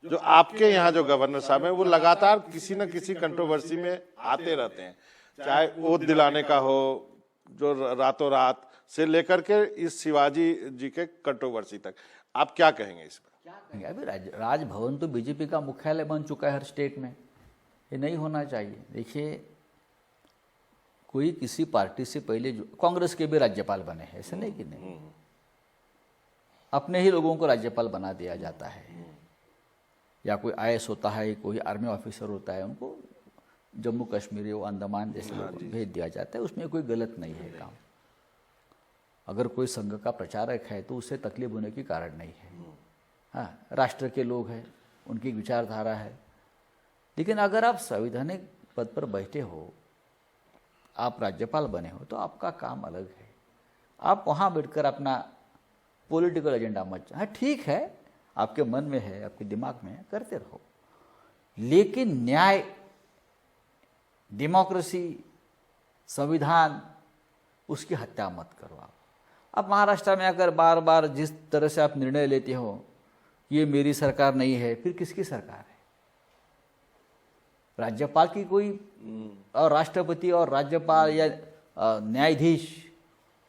जो आपके यहाँ जो गवर्नर साहब हैं वो लगातार किसी न किसी कंट्रोवर्सी में आते रहते हैं, चाहे ओथ दिलाने का हो, जो रातों रात से लेकर के इस शिवाजी जी के कंट्रोवर्सी तक, आप क्या कहेंगे इस पर? क्या कहेंगे? अभी राजभवन तो बीजेपी का मुख्यालय बन चुका है हर स्टेट में, ये नहीं होना चाहिए। देखिए, कोई किसी पार्टी से पहले जो कांग्रेस के भी राज्यपाल बने हैं, ऐसा नहीं कि नहीं, अपने ही लोगों को राज्यपाल बना दिया जाता है, या कोई आईएएस होता है, कोई आर्मी ऑफिसर होता है, उनको जम्मू कश्मीर वो अंडमान जैसे लोग भेज दिया जाता है, उसमें कोई गलत नहीं है काम। अगर कोई संघ का प्रचारक है तो उससे तकलीफ होने की कारण नहीं है। हाँ, राष्ट्र के लोग हैं, उनकी विचारधारा है, लेकिन अगर आप संवैधानिक पद पर बैठे हो, आप राज्यपाल बने हो, तो आपका काम अलग है। आप वहाँ बैठकर अपना पॉलिटिकल एजेंडा मत, हाँ ठीक है, आपके मन में है, आपके दिमाग में है, करते रहो, लेकिन न्याय, डेमोक्रेसी, संविधान, उसकी हत्या मत करो। आप महाराष्ट्र में आकर बार बार जिस तरह से आप निर्णय लेते हो, ये मेरी सरकार नहीं है, फिर किसकी सरकार है? राज्यपाल की कोई, और राष्ट्रपति और राज्यपाल या न्यायाधीश,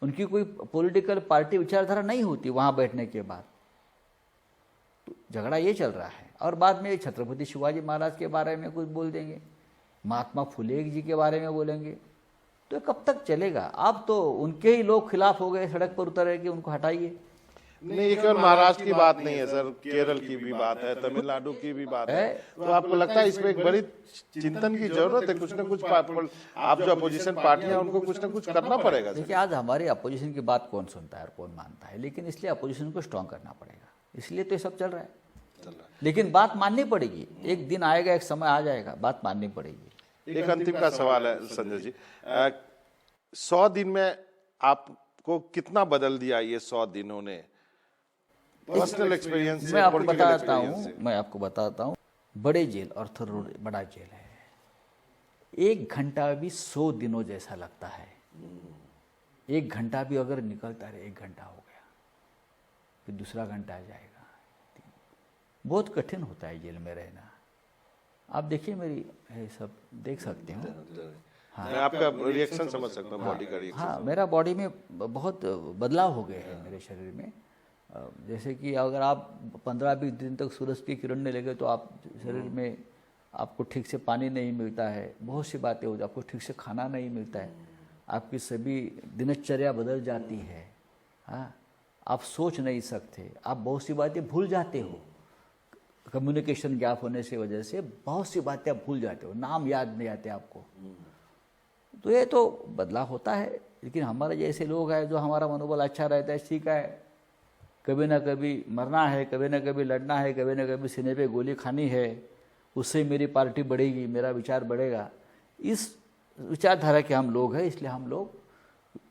उनकी कोई पॉलिटिकल पार्टी विचारधारा नहीं होती वहाँ बैठने के बाद। तो झगड़ा ये चल रहा है, और बाद में छत्रपति शिवाजी महाराज के बारे में कुछ बोल देंगे, महात्मा फुले जी के बारे में बोलेंगे, तो कब तक चलेगा? अब तो उनके ही लोग खिलाफ हो गए, सड़क पर उतरे कि उनको हटाइए। नहीं, ये केवल महाराष्ट्र की बात नहीं है सर, केरल की भी बात है, तमिलनाडु की भी बात है। तो आपको लगता है इसमें एक बड़ी चिंतन की जरूरत है? कुछ ना कुछ आप जो अपोजिशन पार्टियां, उनको कुछ ना कुछ करना पड़ेगा। देखिए, आज हमारी अपोजिशन की बात कौन सुनता है और कौन मानता है, लेकिन इसलिए अपोजिशन को स्ट्रांग करना पड़ेगा, इसलिए तो ये सब चल रहा है। लेकिन बात माननी पड़ेगी, एक दिन आएगा, एक समय आ जाएगा, बात माननी पड़ेगी। एक अंतिम का सवाल है संजय जी, 100 दिन में आपको कितना बदल दिया ये 100 दिनों ने, पर्सनल एक्सपीरियंस से, मैं आपको पॉलिटिकल बताता एक्सपीरियंस से? हूँ, मैं आपको बताता हूँ, बड़े जेल अर्थर रोड बड़ा जेल है, 1 घंटा भी 100 दिनों जैसा लगता है। 1 घंटा भी अगर निकलता रहे, 1 घंटा हो गया, फिर दूसरा घंटा आ जाएगा। बहुत कठिन होता है जेल में रहना। आप देखिए, मेरी है सब देख सकते हो। हाँ, मैं आपका रिएक्शन समझ सकता हूँ, बॉडी का रिएक्शन। हाँ, मेरा बॉडी में बहुत बदलाव हो गए हैं मेरे शरीर में। जैसे कि अगर आप 15-20 दिन तक सूरज की किरण नहीं लगे तो आप शरीर में, आपको ठीक से पानी नहीं मिलता है, बहुत सी बातें होती, आपको ठीक से खाना नहीं मिलता है, आपकी सभी दिनचर्या बदल जाती है। हाँ, आप सोच नहीं सकते, आप बहुत सी बातें भूल जाते हो, कम्युनिकेशन गैप होने से वजह से बहुत सी बातें आप भूल जाते हो, नाम याद नहीं आते आपको। तो ये तो बदलाव होता है, लेकिन हमारे जैसे लोग हैं जो हमारा मनोबल अच्छा रहता है, ठीक है, कभी ना कभी मरना है, कभी ना कभी लड़ना है, कभी ना कभी सीने पे गोली खानी है, उससे मेरी पार्टी बढ़ेगी, मेरा विचार बढ़ेगा, इस विचारधारा के हम लोग हैं, इसलिए हम लोग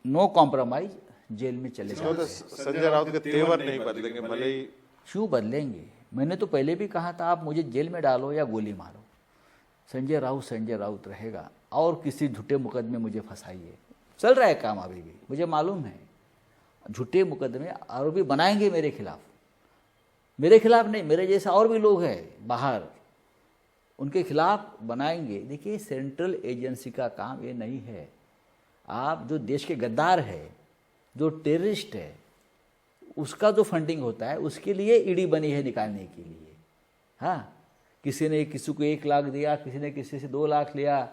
नो कॉम्प्रोमाइज जेल में चले जाते हैं। संजय राउत के तेवर नहीं बदलेंगे, भले ही। क्यों बदलेंगे? मैंने तो पहले भी कहा था, आप मुझे जेल में डालो या गोली मारो, संजय राउत रहेगा, और किसी झूठे मुकदमे मुझे फंसाइए। चल रहा है काम अभी भी, मुझे मालूम है, झूठे मुकदमे आरोपी बनाएंगे मेरे खिलाफ नहीं, मेरे जैसा और भी लोग हैं बाहर, उनके खिलाफ बनाएंगे। देखिए, सेंट्रल एजेंसी का काम ये नहीं है। आप जो देश के गद्दार है, जो टेररिस्ट है, उसका जो फंडिंग होता है, उसके लिए ईडी बनी है, निकालने के लिए। हाँ, किसी ने किसी को 1 लाख दिया, किसी ने किसी से 2 लाख लिया,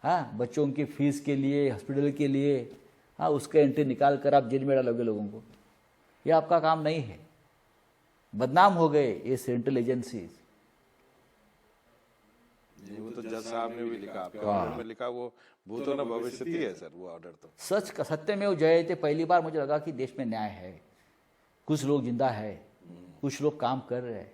हाँ, बच्चों की फीस के लिए, हॉस्पिटल के लिए, हाँ, उसका एंट्री निकाल कर आप जेल में डालोगे लोगों को। ये आपका काम नहीं है। बदनाम हो गए ये सेंट्रल एजेंसीज। वो तो जज साहब ने भी लिखा, आपके ऑर्डर में लिखा, वो भूतो न भविष्यति है सर, वो ऑर्डर तो सच का सत्य में वो जयते। पहली बार मुझे लगा कि देश में न्याय है, कुछ लोग जिंदा है, कुछ लोग काम कर रहे हैं।